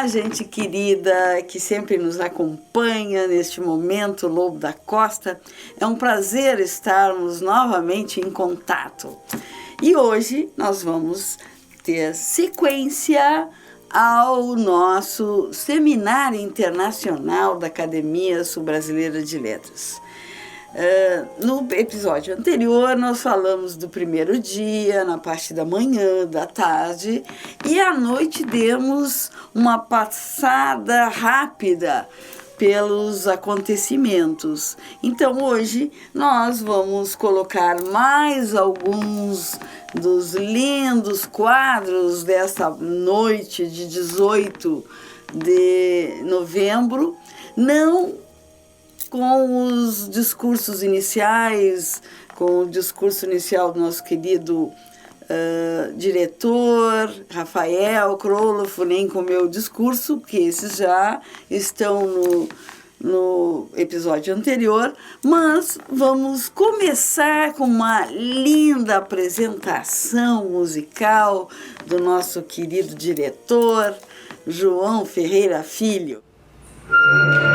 Olá, gente querida que sempre nos acompanha neste momento, Lobo da Costa. É um prazer estarmos novamente em contato. E hoje nós vamos ter sequência ao nosso Seminário Internacional da Academia Sul-Brasileira de Letras. No episódio anterior, nós falamos do primeiro dia, na parte da manhã, da tarde, e à noite demos uma passada rápida pelos acontecimentos. Então, hoje, nós vamos colocar mais alguns dos lindos quadros desta noite de 18 de novembro, não com os discursos iniciais, com o discurso inicial do nosso querido diretor, Rafael Kroloff, nem com o meu discurso, que esses já estão no episódio anterior, mas vamos começar com uma linda apresentação musical do nosso querido diretor, João Ferreira Filho. Oh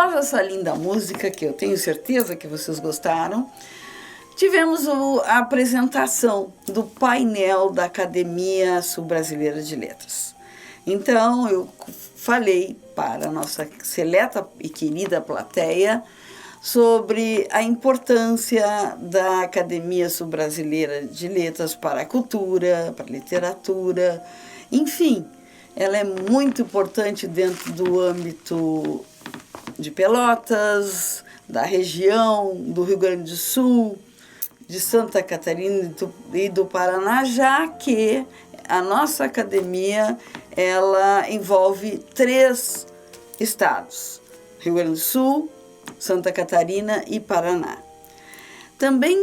após essa linda música, que eu tenho certeza que vocês gostaram, tivemos a apresentação do painel da Academia Sul-Brasileira de Letras. Então, eu falei para a nossa seleta e querida plateia sobre a importância da Academia Sul-Brasileira de Letras para a cultura, para a literatura, enfim, ela é muito importante dentro do âmbito de Pelotas, da região do Rio Grande do Sul, de Santa Catarina e do Paraná, já que a nossa academia ela envolve 3 estados, Rio Grande do Sul, Santa Catarina e Paraná. Também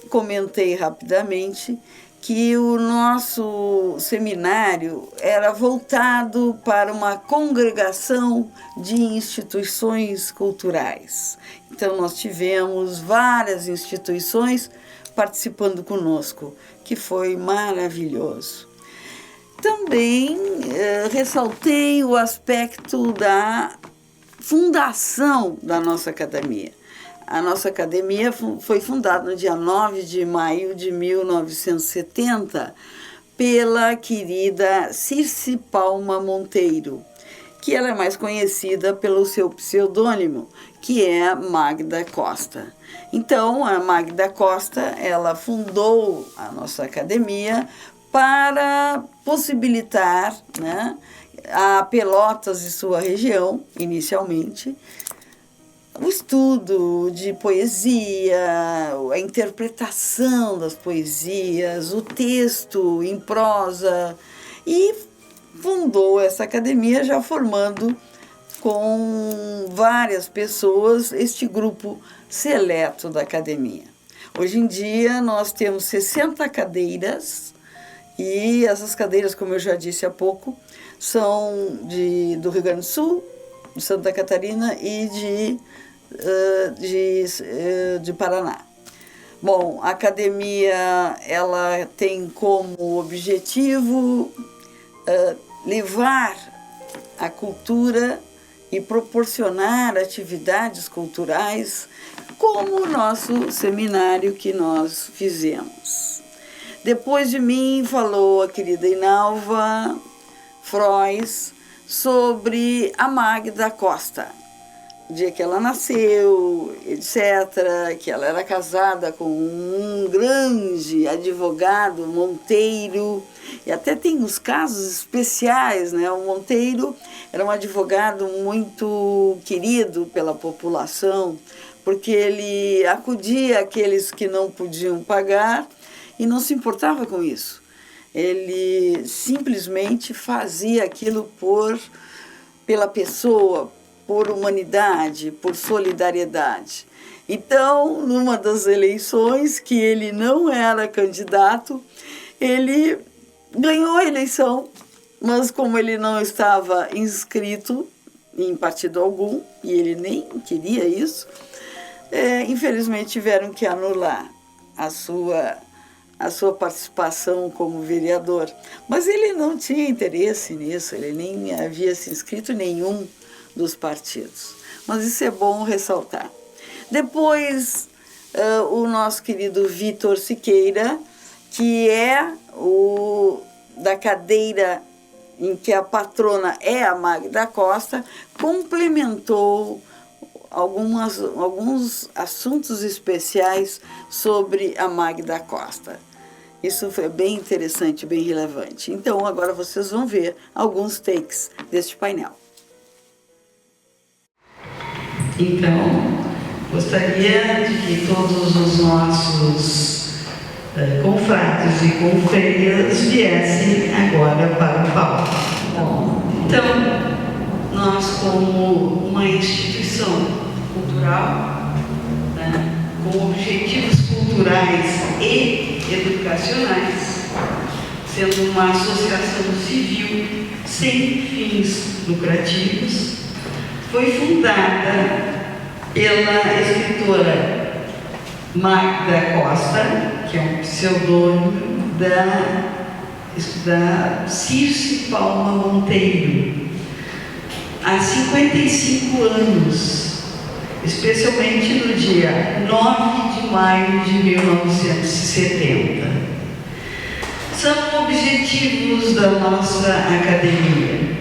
comentei rapidamente que o nosso seminário era voltado para uma congregação de instituições culturais. Então, nós tivemos várias instituições participando conosco, que foi maravilhoso. Também ressaltei o aspecto da fundação da nossa academia. A nossa academia foi fundada no dia 9 de maio de 1970 pela querida Circe Palma Monteiro, que ela é mais conhecida pelo seu pseudônimo, que é Magda Costa. Então, a Magda Costa, ela fundou a nossa academia para possibilitar, né, a Pelotas e sua região, inicialmente, o estudo de poesia, a interpretação das poesias, o texto em prosa, e fundou essa academia já formando com várias pessoas este grupo seleto da academia. Hoje em dia nós temos 60 cadeiras e essas cadeiras, como eu já disse há pouco, são do Rio Grande do Sul, de Santa Catarina e de Paraná. Bom, a academia ela tem como objetivo levar a cultura e proporcionar atividades culturais como o nosso seminário que nós fizemos. Depois de mim falou a querida Inalva Frois sobre a Magda Costa, o dia que ela nasceu, etc., que ela era casada com um grande advogado, Monteiro, e até tem uns casos especiais, né? O Monteiro era um advogado muito querido pela população, porque ele acudia àqueles que não podiam pagar e não se importava com isso. Ele simplesmente fazia aquilo pela pessoa, por humanidade, por solidariedade. Então, numa das eleições que ele não era candidato, ele ganhou a eleição, mas como ele não estava inscrito em partido algum, e ele nem queria isso, infelizmente tiveram que anular a sua participação como vereador. Mas ele não tinha interesse nisso, ele nem havia se inscrito em nenhum dos partidos. Mas isso é bom ressaltar. Depois, o nosso querido Vitor Siqueira, que é da cadeira em que a patrona é a Magda Costa, complementou alguns assuntos especiais sobre a Magda Costa. Isso foi bem interessante, bem relevante. Então, agora vocês vão ver alguns takes deste painel. Então, gostaria de que todos os nossos confrades e confreiras viessem agora para o palco. Bom, então, nós como uma instituição cultural, né, com objetivos culturais e educacionais, sendo uma associação civil sem fins lucrativos, foi fundada pela escritora Magda Costa, que é um pseudônimo da Circe Palma Monteiro. há 55 anos, especialmente no dia 9 de maio de 1970. São objetivos da nossa academia: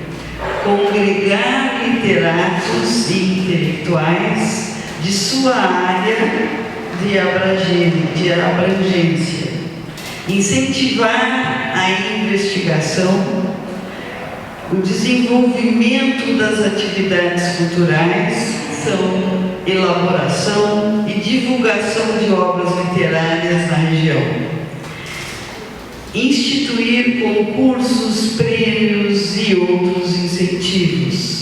congregar literatos e intelectuais de sua área de abrangência, incentivar a investigação, o desenvolvimento das atividades culturais, elaboração e divulgação de obras literárias na região, instituir concursos, prêmios e outros incentivos,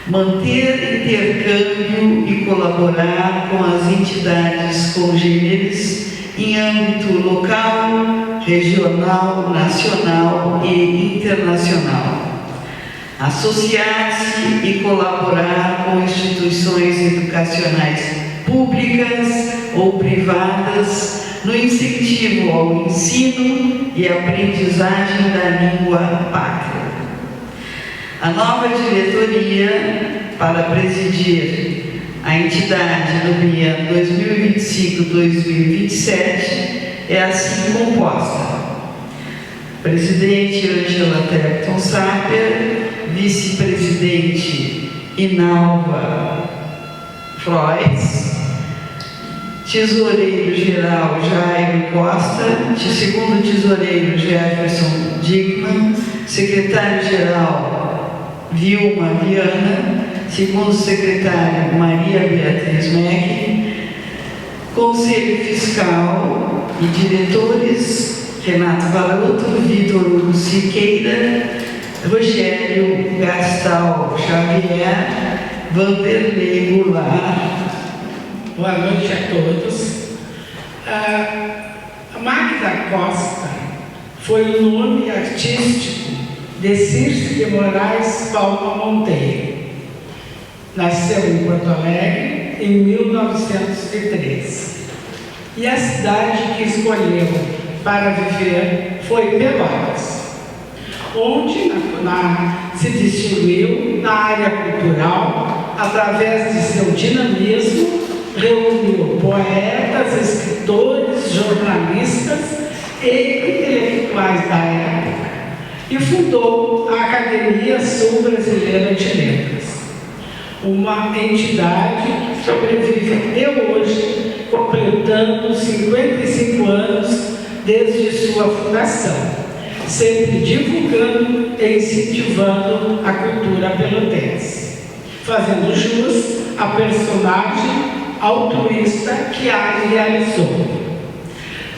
manter intercâmbio e colaborar com as entidades congêneres em âmbito local, regional, nacional e internacional, associar-se e colaborar com instituições educacionais públicas ou privadas no incentivo ao ensino e aprendizagem da língua pátria. A nova diretoria, para presidir a entidade no biênio 2025-2027, é assim composta: presidente Ângela Trepton Saper, vice-presidente Inalva Frois, tesoureiro-geral Jairo Costa, segundo tesoureiro Jefferson Dickman, secretário-geral Vilma Viana, segundo secretário Maria Beatriz Meck, conselho fiscal e diretores Renato Varoto, Vitor Hugo Siqueira, Rogério Gastal Xavier, Vanderlei Goulart. Boa noite a todos. A Magda Costa foi o nome artístico de Circe de Moraes Palma Monteiro. Nasceu em Porto Alegre em 1903. E a cidade que escolheu para viver foi Pelotas, onde se distinguiu na área cultural através de seu dinamismo, reuniu poetas, escritores, jornalistas e intelectuais da época e fundou a Academia Sul Brasileira de Letras, uma entidade que sobrevive até hoje, completando 55 anos desde sua fundação, sempre divulgando e incentivando a cultura pelotense, fazendo jus à personagem altruísta que a realizou.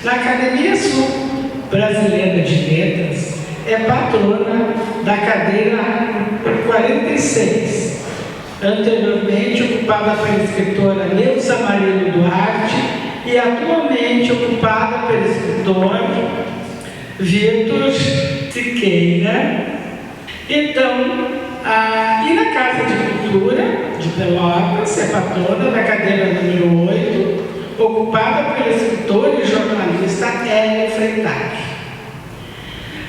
Na Academia Sul Brasileira de Letras, é patrona da cadeira 46, anteriormente ocupada pela escritora Neuza Marino Duarte e atualmente ocupada pelo escritor Vitor Siqueira. Então, e na Casa de Cultura de Pelotas, é patrona da cadeira número 8, ocupada pelo escritor e jornalista Hélio Freitag.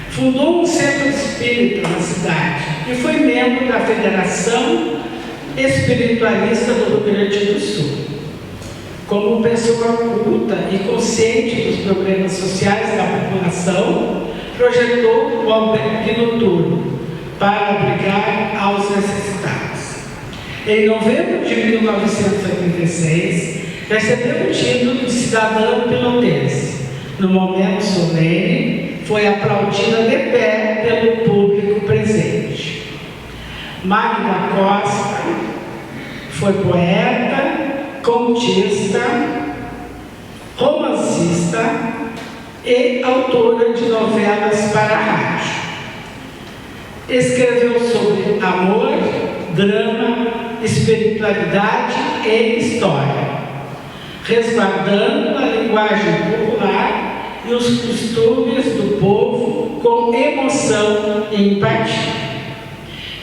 Fundou um centro espírita na cidade e foi membro da Federação Espiritualista do Rio Grande do Sul. Como pessoa culta e consciente dos problemas sociais da população, projetou o albergue noturno para abrigar aos necessitados. Em novembro de 1986, recebeu o título de cidadão pelotense. No momento solene, foi aplaudida de pé pelo público presente. Magda Costa foi poeta, contista, romancista e autora de novelas para a rádio. Escreveu sobre amor, drama, espiritualidade e história, resguardando a linguagem popular e os costumes do povo com emoção e empatia.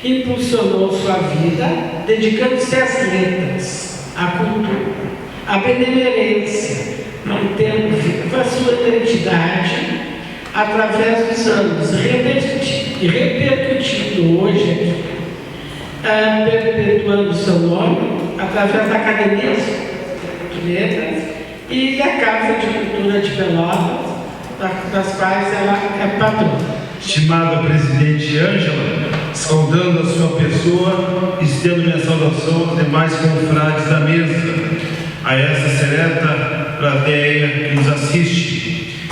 Impulsionou sua vida dedicando-se às letras, à cultura, à benemerência, mantendo viva sua identidade através dos anos, repercutindo hoje perpetuando seu nome através da Academia de Letras e da Casa de Cultura de Pelotas, das quais ela é patrona. Estimada presidente Ângela, saudando a sua pessoa, estendo minha saudação aos demais confrades da mesa, a essa seleta plateia que nos assiste.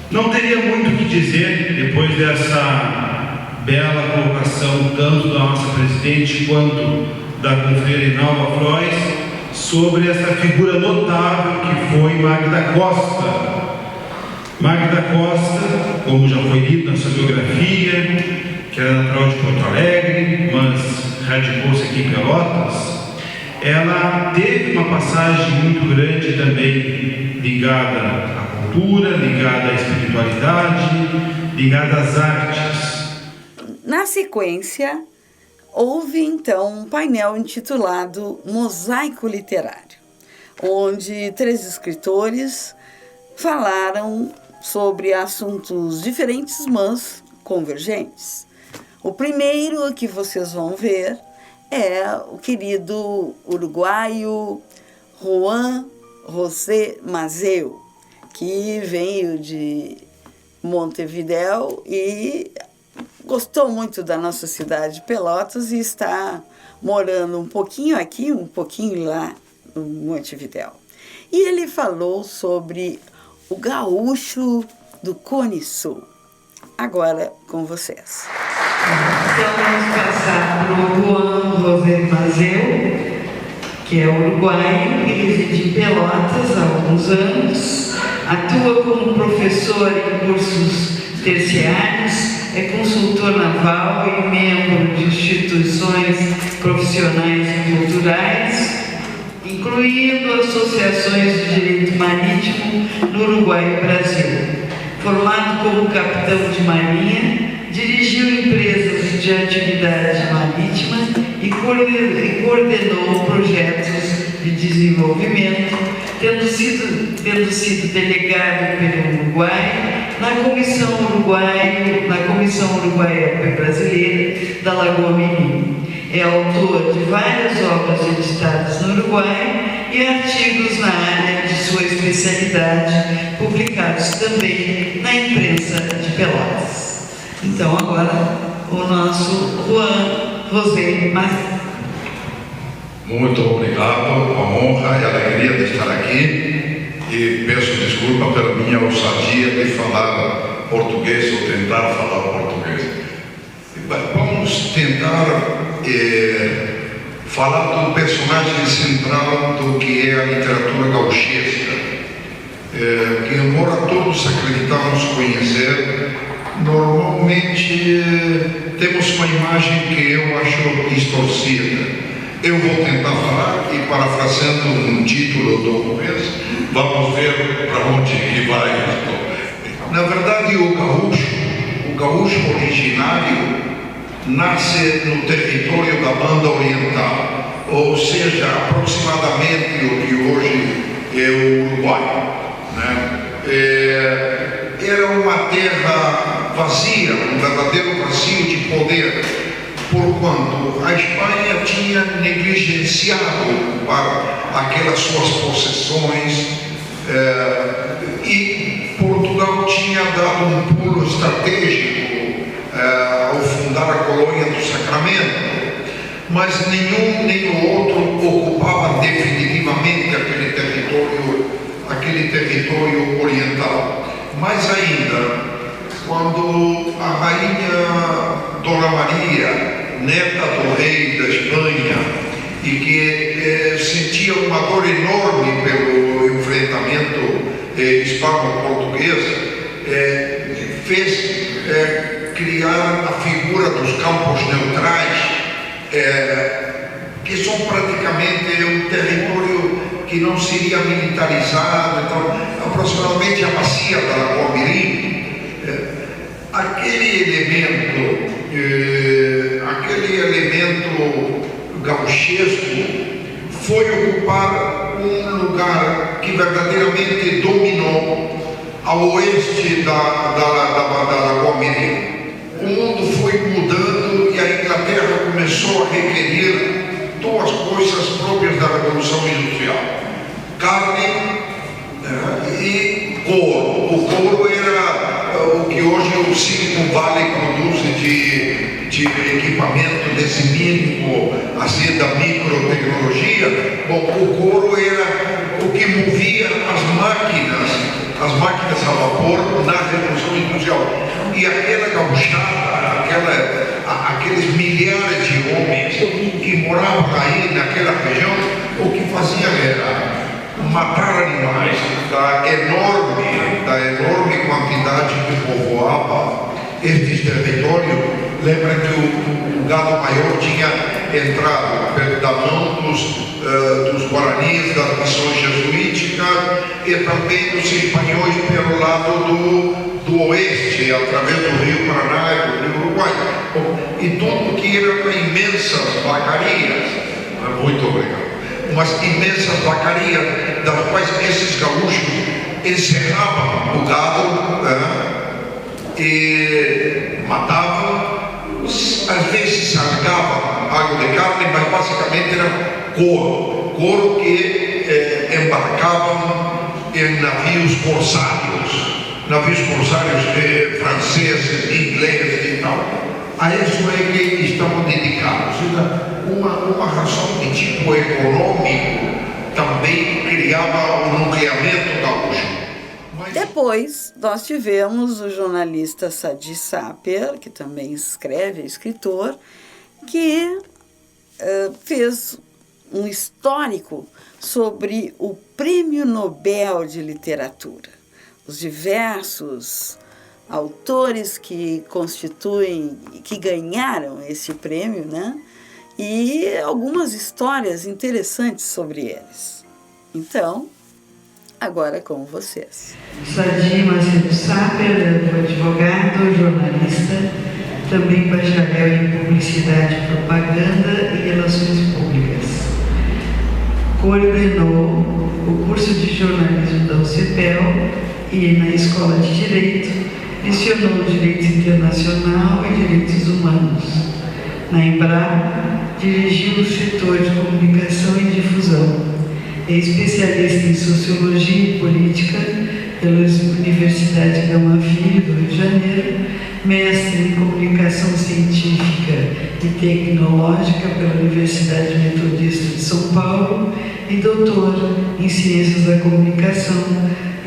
Não teria muito o que dizer depois dessa bela colocação, tanto da nossa presidente quanto da confreira Inalva Frois, sobre essa figura notável que foi Magda Costa. Magda Costa, como já foi dito na sua biografia, que era natural de Porto Alegre, mas radicou-se aqui em Pelotas, ela teve uma passagem muito grande também ligada à cultura, ligada à espiritualidade, ligada às artes. Na sequência, houve então um painel intitulado Mosaico Literário, onde 3 escritores falaram sobre assuntos diferentes, mas convergentes. O primeiro que vocês vão ver é o querido uruguaio Juan José Mazeu, que veio de Montevidéu e gostou muito da nossa cidade de Pelotas e está morando um pouquinho aqui, um pouquinho lá no Montevidéu. E ele falou sobre o gaúcho do Cone Sul. Agora com vocês. Então vamos passar para o Juan José Mazeu, que é uruguaio e reside em Pelotas há alguns anos, atua como professor em cursos terciários, é consultor naval e membro de instituições profissionais e culturais, incluindo associações de direito marítimo no Uruguai e Brasil. Formado como capitão de marinha, dirigiu empresas de atividade marítima e coordenou projetos de desenvolvimento, tendo sido delegado pelo Uruguai na Comissão Uruguaia Brasileira da Lagoa Mirim. É autor de várias obras editadas no Uruguai e artigos na área de sua especialidade, publicados também na imprensa de Pelotas. Então, agora, o nosso Juan José Mazeu. Muito obrigado, a honra e a alegria de estar aqui e peço desculpa pela minha ousadia de falar português ou tentar falar português. Vamos tentar falar do personagem central do que é a literatura gauchesca, que embora todos acreditamos conhecer, normalmente temos uma imagem que eu acho distorcida. Eu vou tentar falar e, parafraseando um título do começo, vamos ver para onde que vai. Na verdade, o gaúcho originário nasce no território da Banda Oriental, ou seja, aproximadamente o que hoje é o Uruguai, né? Era uma terra vazia, um verdadeiro vazio de poder, porquanto a Espanha tinha negligenciado para aquelas suas possessões e Portugal tinha dado um pulo estratégico ao fundar a colônia do Sacramento, mas nenhum nem o outro ocupava definitivamente aquele território oriental. Mais ainda, quando a rainha Dona Maria, neta do rei da Espanha, e que sentia uma dor enorme pelo enfrentamento hispano-português, fez criar a figura dos campos neutrais, que são praticamente um território que não seria militarizado, então, aproximadamente a bacia da Lagoa Mirim. Aquele elemento gauchesco foi ocupar um lugar que verdadeiramente dominou ao oeste da Lagoa Mirim. O mundo foi mudando e a Inglaterra começou começou a requerer duas coisas próprias da Revolução Industrial: carne e couro. O couro era o que hoje o Silicon Valley produz de equipamento desse mínimo, assim, da microtecnologia. Bom, o couro era o que movia as máquinas a vapor na Revolução Industrial. E aquela gauchada, aqueles milhares de homens que moravam aí naquela região, o que faziam era matar animais da enorme quantidade que povoava estes territórios. Lembra que o gado maior tinha entrado da mão dos guaranis, das missões jesuíticas e também dos espanhóis pelo lado do oeste, através do Rio Paraná e do Rio Uruguai. E tudo que eram imensas vacarias, muito obrigado, umas imensas vacarias, das quais esses gaúchos encerravam o gado e matavam. Às vezes salgavam algo de carne, mas basicamente era couro que embarcavam em navios corsários franceses, ingleses e tal. A isso é que estamos dedicados. Uma razão de tipo econômico também criava o nucleamento gaúcho. Depois, nós tivemos o jornalista Sadi Saper, que também escreve, é escritor, que fez um histórico sobre o Prêmio Nobel de Literatura. Os diversos autores que ganharam esse prêmio, né? E algumas histórias interessantes sobre eles. Então, agora é com vocês. Sadi Macedo Saper é advogado, jornalista, também bacharel em Publicidade, Propaganda e Relações Públicas. Coordenou o curso de jornalismo da UCPEL e, na Escola de Direito, lecionou Direito Internacional e Direitos Humanos. Na Embrapa, dirigiu o setor de Comunicação e Difusão. É especialista em Sociologia e Política pela Universidade Gama Filho, do Rio de Janeiro, mestre em Comunicação Científica e Tecnológica pela Universidade Metodista de São Paulo e doutor em Ciências da Comunicação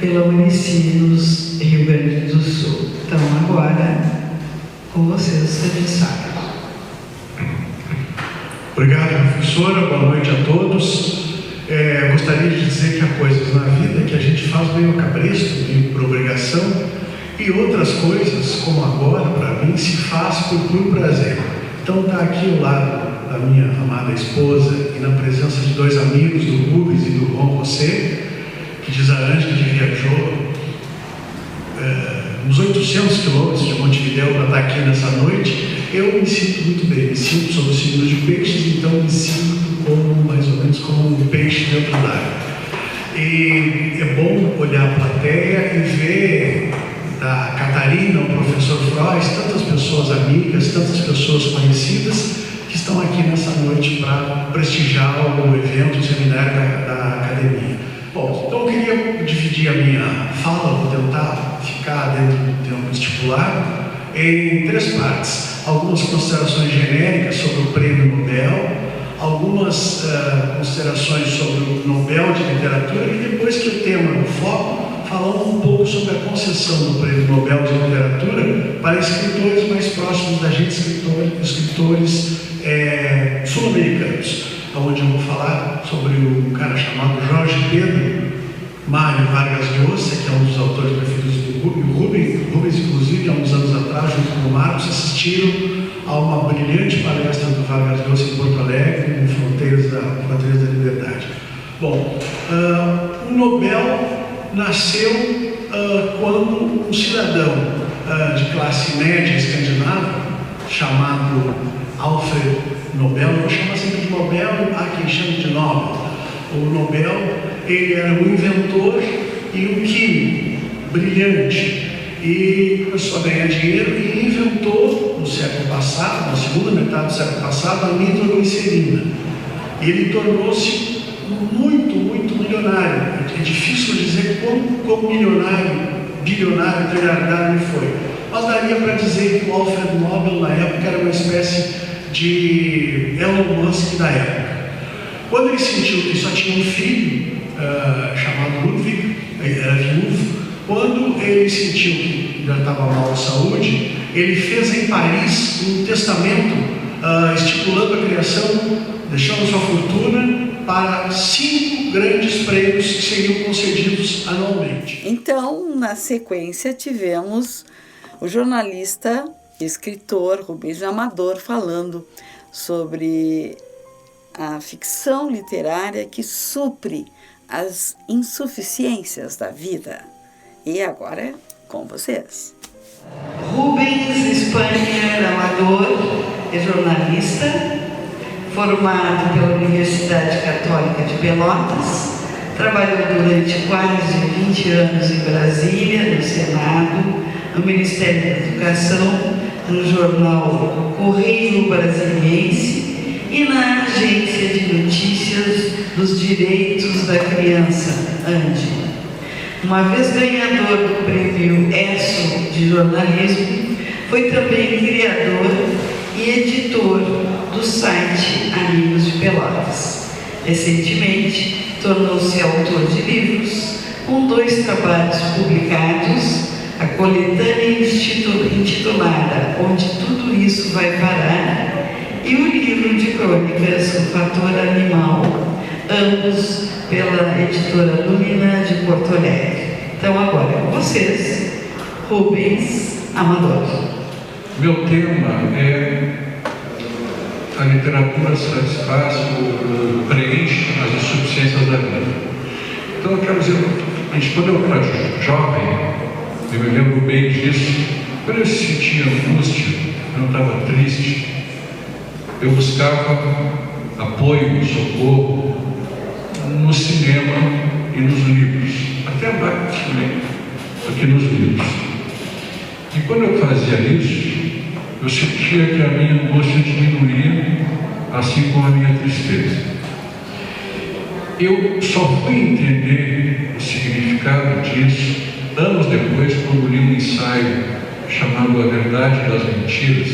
pela Unicinos, Rio Grande do Sul. Então, agora, com vocês, Sadi Saper. Obrigado, professora. Boa noite a todos. Gostaria de dizer que há coisas na vida que a gente faz meio a cabresto, meio por obrigação, e outras coisas, como agora, para mim, se faz por puro prazer. Então, está aqui ao lado da minha amada esposa e na presença de dois amigos, do Rubens e do Juan José, que diz a Ângela que viajou uns 800 quilômetros de Montevidéu para estar aqui nessa noite. Eu me sinto muito bem, me sinto sob o signo de peixes, então me sinto mais ou menos como um peixe dentro d'água. E é bom olhar a plateia e ver da Catarina, o professor Frois, tantas pessoas amigas, tantas pessoas conhecidas que estão aqui nessa noite para prestigiar o evento, o seminário da academia. Bom, então eu queria dividir a minha fala, vou tentar ficar dentro do tempo estipulado, em três partes. Algumas considerações genéricas sobre o Prêmio Nobel, algumas considerações sobre o Nobel de Literatura e depois que o tema no foco, falando um pouco sobre a concessão do Prêmio Nobel de Literatura para escritores mais próximos da gente, escritores sul-americanos, onde eu vou falar sobre um cara chamado Jorge Pedro Mário Vargas Llosa, que é um dos autores preferidos do Rubens, inclusive, há uns anos atrás, junto com o Marcos, assistiram a uma brilhante palestra do Vargas Llosa em Porto Alegre, em Fronteiras da Liberdade. Bom, o Nobel nasceu quando um cidadão de classe média escandinava, chamado Alfred Nobel, não chama sempre de Nobel, há quem chame de Nobel. O Nobel, ele era um inventor e um químico brilhante. e começou a ganhar dinheiro e inventou, no século passado, na segunda metade do século passado, a nitroglicerina. E ele tornou-se muito, muito milionário. É difícil dizer como milionário, bilionário, trilhardário ele foi. Mas daria para dizer que o Alfred Nobel, na época, era uma espécie de Elon Musk da época. Quando ele sentiu que só tinha um filho, chamado Ludwig, ele era viúvo, quando ele sentiu que já estava mal de saúde, ele fez em Paris um testamento estipulando a criação, deixando sua fortuna para 5 grandes prêmios que seriam concedidos anualmente. Então, na sequência, tivemos o jornalista e escritor Rubens Amador falando sobre a ficção literária que supre as insuficiências da vida. E agora é com vocês. Rubens Spanher Amador é jornalista, formado pela Universidade Católica de Pelotas, trabalhou durante quase 20 anos em Brasília, no Senado, no Ministério da Educação, no jornal Correio Brasiliense e na Agência de Notícias dos Direitos da Criança, ANDI. Uma vez ganhador do prêmio ESSO de jornalismo, foi também criador e editor do site Amigos de Pelotas. Recentemente, tornou-se autor de livros, com 2 trabalhos publicados, a coletânea intitulada Onde Tudo Isso Vai Parar e o livro de crônicas O Fator Animal, ambos pela editora Lumina de Porto Alegre. Então agora é com vocês, Rubens Amador. Meu tema é a literatura satisfaz ou preenche as insuficiências da vida. Então eu quero dizer, quando eu era jovem, eu me lembro bem disso, quando eu sentia angústia, eu estava triste, eu buscava apoio, socorro no cinema e nos livros, até mais do que nos livros. E quando eu fazia isso, eu sentia que a minha angústia diminuía, assim como a minha tristeza. Eu só fui entender o significado disso anos depois, quando li um ensaio chamado A Verdade das Mentiras,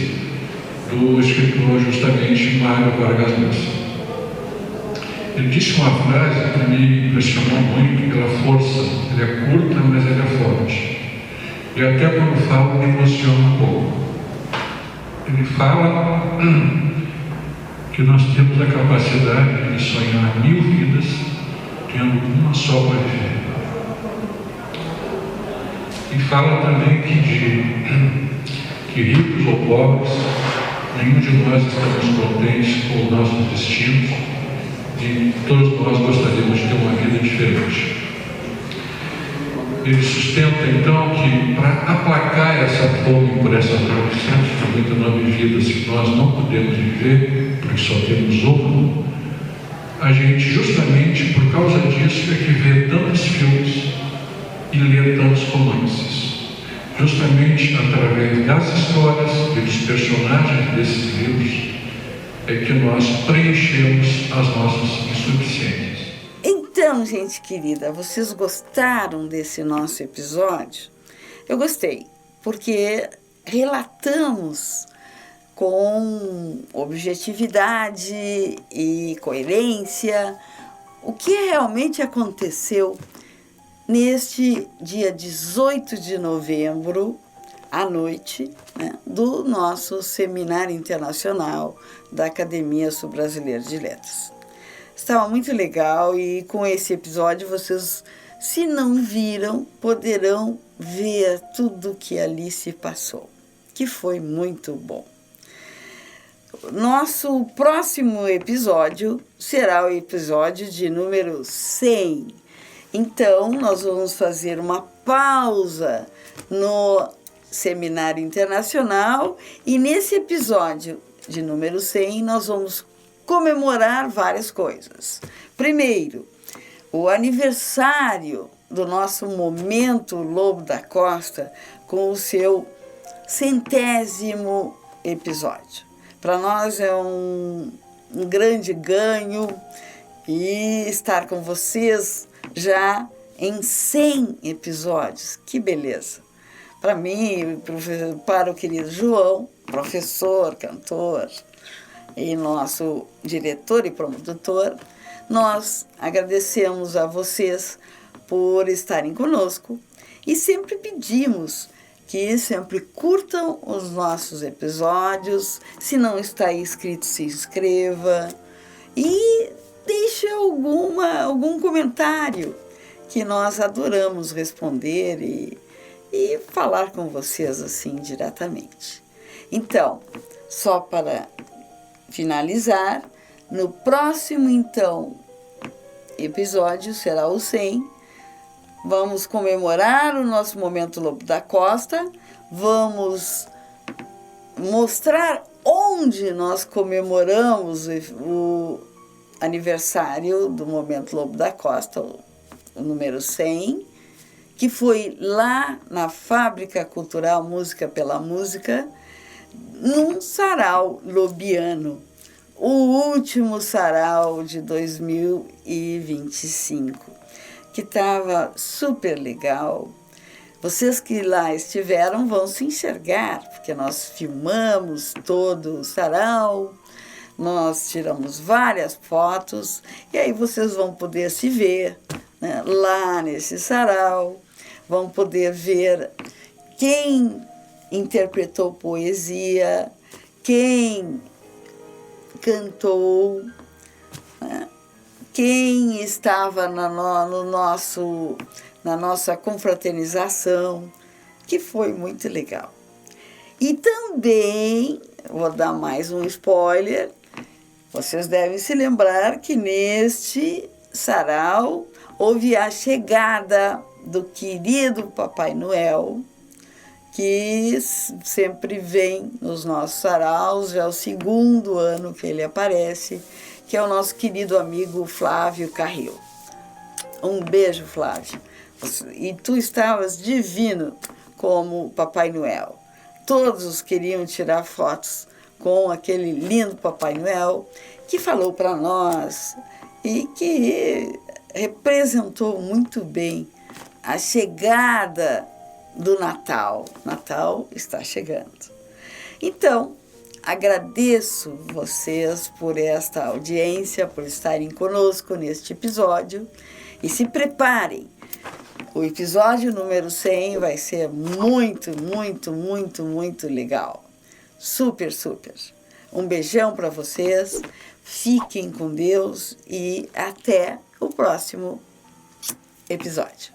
do escritor justamente Mário Vargas Llosa. Ele disse uma frase que me impressionou muito pela força. Ele é curta, mas ele é forte. E até quando fala, me emociona um pouco. Ele fala que nós temos a capacidade de sonhar 1000 vidas, tendo uma só para viver. E fala também que ricos ou pobres, nenhum de nós estamos contentes com os nossos destinos e todos nós gostaríamos de ter uma vida diferente. Ele sustenta então que para aplacar essa fome por essas 999 vidas que nós não podemos viver, porque só temos uma, a gente justamente por causa disso é que vê tantos filmes e lê tantos romances. Justamente através das histórias e dos personagens desses livros é que nós preenchemos as nossas insuficiências. Então, gente querida, vocês gostaram desse nosso episódio? Eu gostei, porque relatamos com objetividade e coerência o que realmente aconteceu neste dia 18 de novembro, à noite, né, do nosso Seminário Internacional da Academia Sul-Brasileira de Letras. Estava muito legal e com esse episódio vocês, se não viram, poderão ver tudo que ali se passou, que foi muito bom. Nosso próximo episódio será o episódio de número 100. Então, nós vamos fazer uma pausa no Seminário Internacional e nesse episódio de número 100 nós vamos comemorar várias coisas. Primeiro, o aniversário do nosso momento Lobo da Costa com o seu 100º episódio. Para nós é um grande ganho e estar com vocês já em 100 episódios. Que beleza! Para mim, para o querido João, professor, cantor e nosso diretor e produtor, nós agradecemos a vocês por estarem conosco e sempre pedimos que sempre curtam os nossos episódios. Se não está inscrito, se inscreva e deixe algum comentário, que nós adoramos responder e falar com vocês assim diretamente. Então, só para finalizar, no próximo então episódio será o 100. Vamos comemorar o nosso momento Lobo da Costa, vamos mostrar onde nós comemoramos o aniversário do momento Lobo da Costa, o número 100, que foi lá na Fábrica Cultural Música pela Música, num sarau lobiano, o último sarau de 2025, que estava super legal. Vocês que lá estiveram vão se enxergar, porque nós filmamos todo o sarau, nós tiramos várias fotos, e aí vocês vão poder se ver, né, lá nesse sarau, vão poder ver quem interpretou poesia, quem cantou, né, quem estava na nossa confraternização, que foi muito legal. E também, vou dar mais um spoiler, vocês devem se lembrar que neste sarau houve a chegada do querido Papai Noel, que sempre vem nos nossos saraus, já é o 2º ano que ele aparece, que é o nosso querido amigo Flávio Carril. Um beijo, Flávio. E tu estavas divino como Papai Noel. Todos queriam tirar fotos com aquele lindo Papai Noel que falou para nós e que representou muito bem a chegada do Natal. Natal está chegando. Então, agradeço vocês por esta audiência, por estarem conosco neste episódio e se preparem. O episódio número 100 vai ser muito, muito, muito, muito legal. Super, super. Um beijão para vocês, fiquem com Deus e até o próximo episódio.